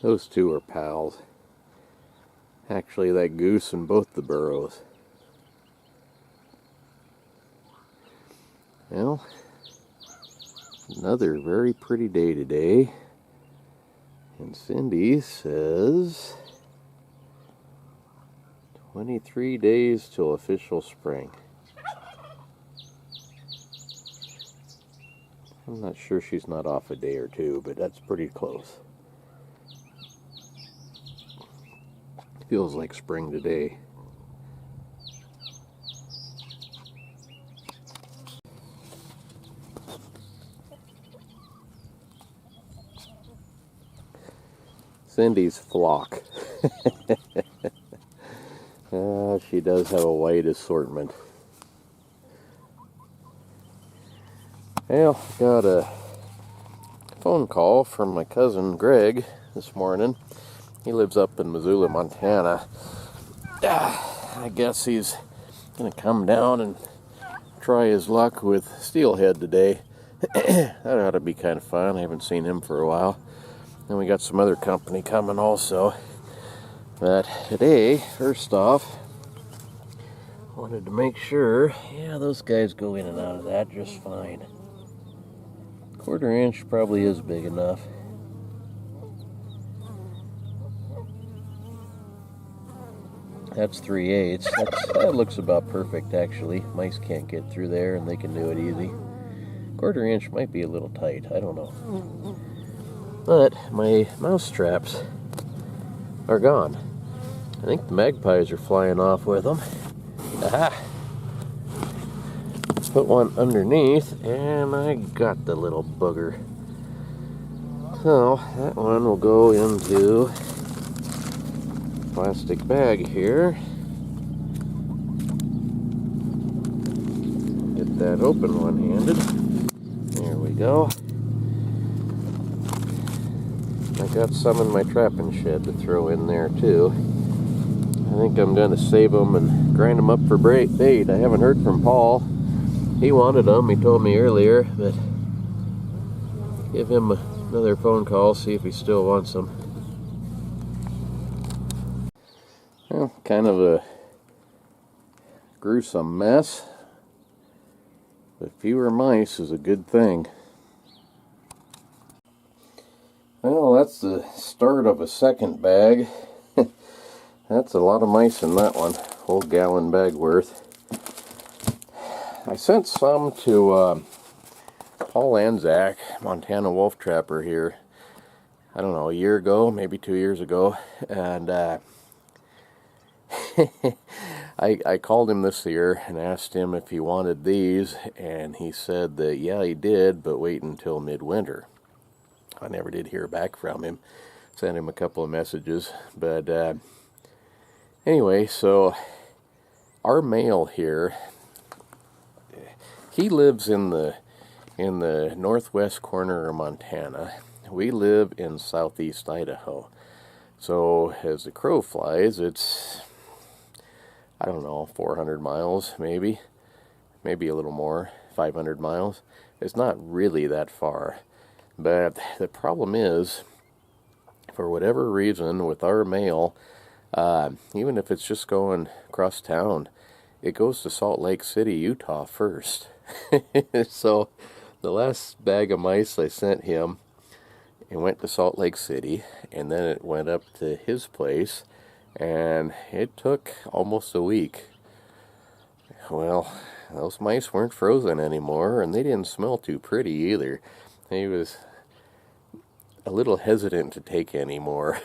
Those two are pals. Actually, that goose in both the burrows. Well, another very pretty day today. And Cindy says 23 days till official spring. I'm not sure she's not off a day or two, but that's pretty close. Feels like spring today. Cindy's flock. She does have a wide assortment. Well, got a phone call from my cousin Greg this morning. He lives up in Missoula, Montana. I guess he's gonna come down and try his luck with steelhead today. That ought to be kind of fun. I haven't seen him for a while. And we got some other company coming also. But today, first off, wanted to make sure, yeah, those guys go in and out of that just fine. 1/4 inch probably is big enough. That's 3/8. That looks about perfect, actually. Mice can't get through there, and they can do it easy. 1/4 inch might be a little tight. I don't know. But my mouse traps are gone. I think the magpies are flying off with them. Aha! Put one underneath, and I got the little booger. So that one will go into plastic bag here. Get that open one-handed. There we go. I got some in my trapping shed to throw in there too. I think I'm going to save them and grind them up for bait. I haven't heard from Paul. He wanted them, he told me earlier, but give him another phone call, see if he still wants them. Well, kind of a gruesome mess, but fewer mice is a good thing. Well, that's the start of a second bag. That's a lot of mice in that one, whole gallon bag worth. I sent some to Paul Anzac, Montana wolf trapper here, I don't know, a year ago, maybe 2 years ago, and I called him this year and asked him if he wanted these, and he said that yeah, he did, but wait until midwinter. I never did hear back from him. Sent him a couple of messages, but anyway, so our male here, he lives in the northwest corner of Montana. We live in southeast Idaho. So as the crow flies, it's, I don't know, 400 miles maybe a little more, 500 miles. It's not really that far. But the problem is, for whatever reason, with our mail, even if it's just going across town, it goes to Salt Lake City, Utah first. So the last bag of mice I sent him, it went to Salt Lake City, and then it went up to his place, and it took almost a week. Well, those mice weren't frozen anymore, and they didn't smell too pretty either. He was a little hesitant to take any more.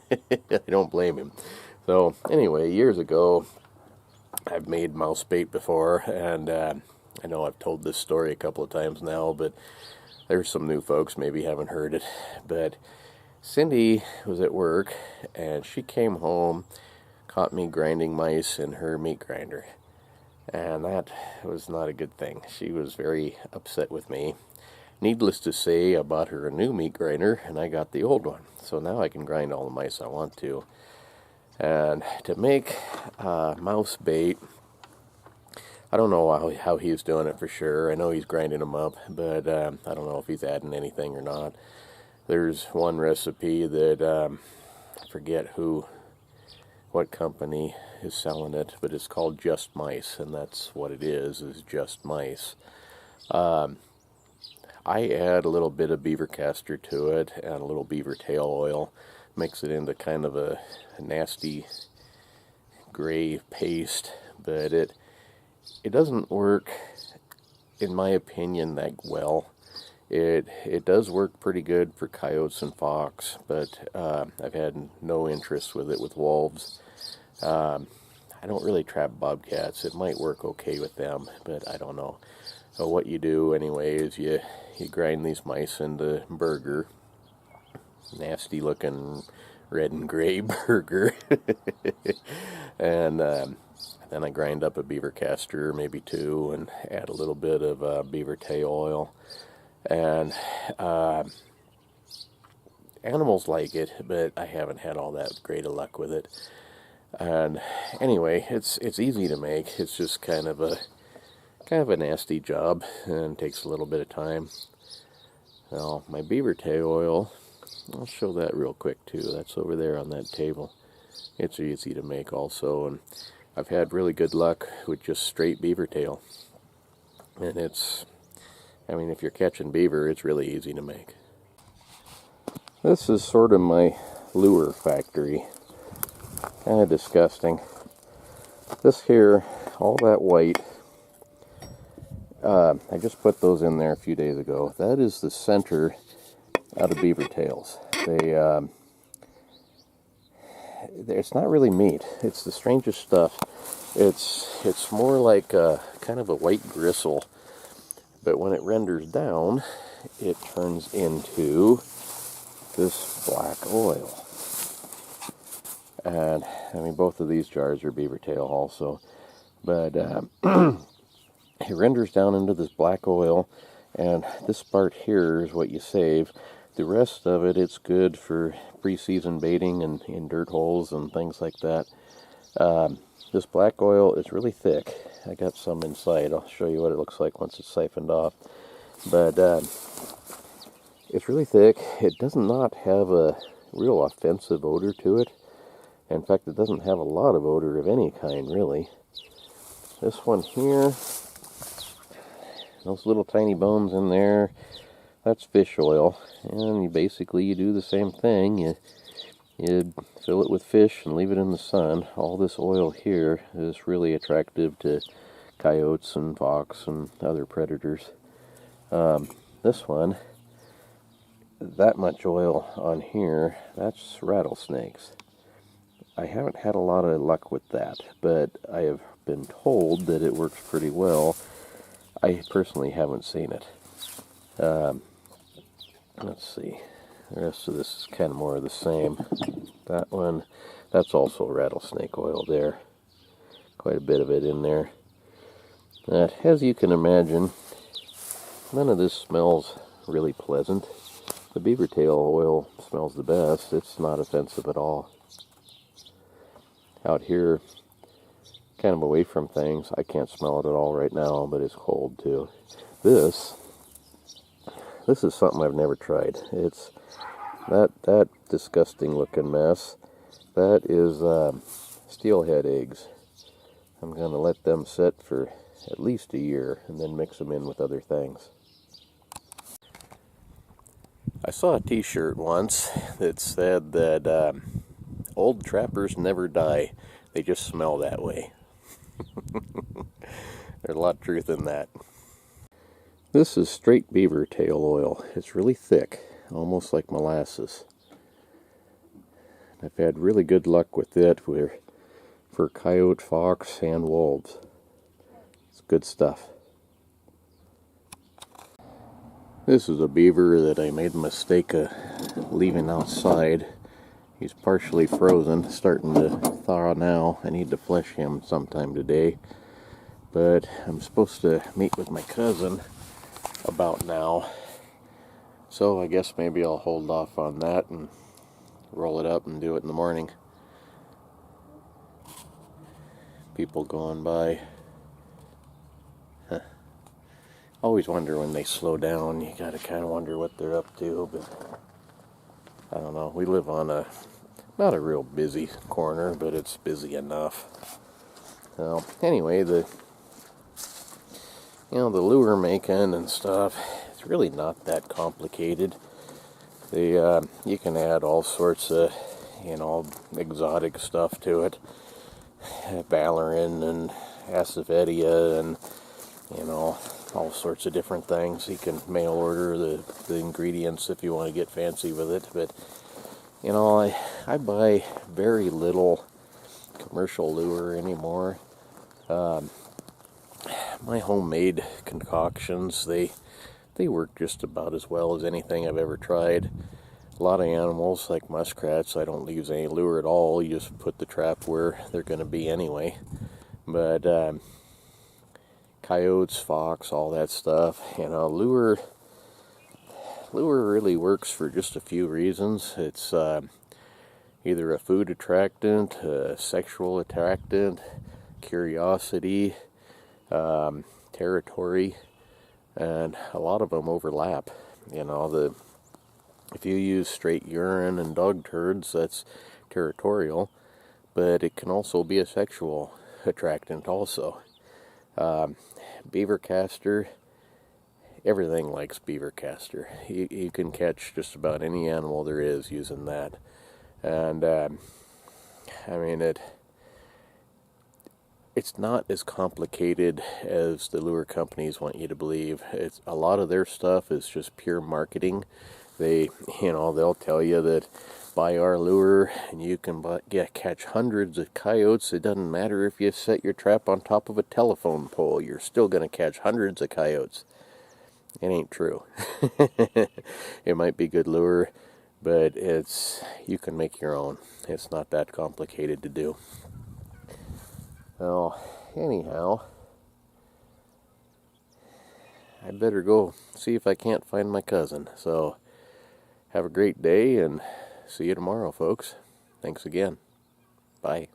I don't blame him. So anyway, years ago, I've made mouse bait before, and I know I've told this story a couple of times now, but there's some new folks maybe haven't heard it. But Cindy was at work, and she came home, caught me grinding mice in her meat grinder. And that was not a good thing. She was very upset with me. Needless to say, I bought her a new meat grinder, and I got the old one. So now I can grind all the mice I want to. And to make mouse bait, I don't know how he's doing it for sure. I know he's grinding them up, but I don't know if he's adding anything or not. There's one recipe that I forget what company is selling it, but it's called Just Mice, and that's what it is just mice. I add a little bit of beaver castor to it and a little beaver tail oil, mix it into kind of a nasty gray paste, but it doesn't work, in my opinion, that well. It does work pretty good for coyotes and fox, but I've had no interest with it with wolves. I don't really trap bobcats. It might work okay with them, but I don't know. So what you do anyway is you grind these mice into burger. Nasty looking red and gray burger. And then I grind up a beaver castor, maybe 2, and add a little bit of beaver tail oil. And animals like it, but I haven't had all that great of luck with it. And anyway, it's easy to make. It's just kind of a nasty job and takes a little bit of time. Now, my beaver tail oil, I'll show that real quick too. That's over there on that table. It's easy to make also, and I've had really good luck with just straight beaver tail. And if you're catching beaver, it's really easy to make. This is sort of my lure factory. Kind of disgusting. This here, all that white, I just put those in there a few days ago. That is the center out of beaver tails. It's not really meat. It's the strangest stuff. It's more like kind of a white gristle, but when it renders down, it turns into this black oil. And both of these jars are beaver tail also, but it renders down into this black oil, and this part here is what you save. The rest of it, it's good for pre-season baiting and in dirt holes and things like that. This black oil is really thick. I got some inside. I'll show you what it looks like once it's siphoned off. But it's really thick. It does not have a real offensive odor to it. In fact, it doesn't have a lot of odor of any kind, really. This one here, those little tiny bones in there, that's fish oil. And you do the same thing. You fill it with fish and leave it in the sun. All this oil here is really attractive to coyotes and fox and other predators. This one, that much oil on here, that's rattlesnakes. I haven't had a lot of luck with that, but I have been told that it works pretty well. I personally haven't seen it. Let's see. The rest of this is kind of more of the same. That one, that's also rattlesnake oil there. Quite a bit of it in there. But as you can imagine, none of this smells really pleasant. The beaver tail oil smells the best. It's not offensive at all. Out here, kind of away from things, I can't smell it at all right now, but it's cold too. This is something I've never tried. It's that disgusting looking mess. That is steelhead eggs. I'm going to let them sit for at least a year and then mix them in with other things. I saw a t-shirt once that said that old trappers never die. They just smell that way. There's a lot of truth in that. This is straight beaver tail oil. It's really thick, almost like molasses. I've had really good luck with it for coyote, fox, and wolves. It's good stuff. This is a beaver that I made the mistake of leaving outside. He's partially frozen, starting to thaw now. I need to flesh him sometime today. But I'm supposed to meet with my cousin about now. So I guess maybe I'll hold off on that and roll it up and do it in the morning. People going by. Always wonder when they slow down. You gotta kind of wonder what they're up to, but I don't know, we live on not a real busy corner, but it's busy enough. So anyway, the lure making and stuff, it's really not that complicated. You can add all sorts of, exotic stuff to it. Ballerin and Asafoetida and, all sorts of different things. You can mail order the ingredients if you want to get fancy with it. But, I buy very little commercial lure anymore. My homemade concoctions, they work just about as well as anything I've ever tried. A lot of animals, like muskrats, I don't use any lure at all. You just put the trap where they're going to be anyway. But coyotes, fox, all that stuff, lure really works for just a few reasons. It's either a food attractant, a sexual attractant, curiosity, territory, and a lot of them overlap. If you use straight urine and dog turds, that's territorial, but it can also be a sexual attractant also. Beaver caster, everything likes beaver caster. You can catch just about any animal there is using that. And it's not as complicated as the lure companies want you to believe. It's a lot of their stuff is just pure marketing. They'll tell you that buy our lure and you can catch hundreds of coyotes. It doesn't matter if you set your trap on top of a telephone pole, you're still going to catch hundreds of coyotes. It ain't true. It might be good lure, but you can make your own. It's not that complicated to do. Well, anyhow, I better go see if I can't find my cousin. So, have a great day and see you tomorrow, folks. Thanks again. Bye.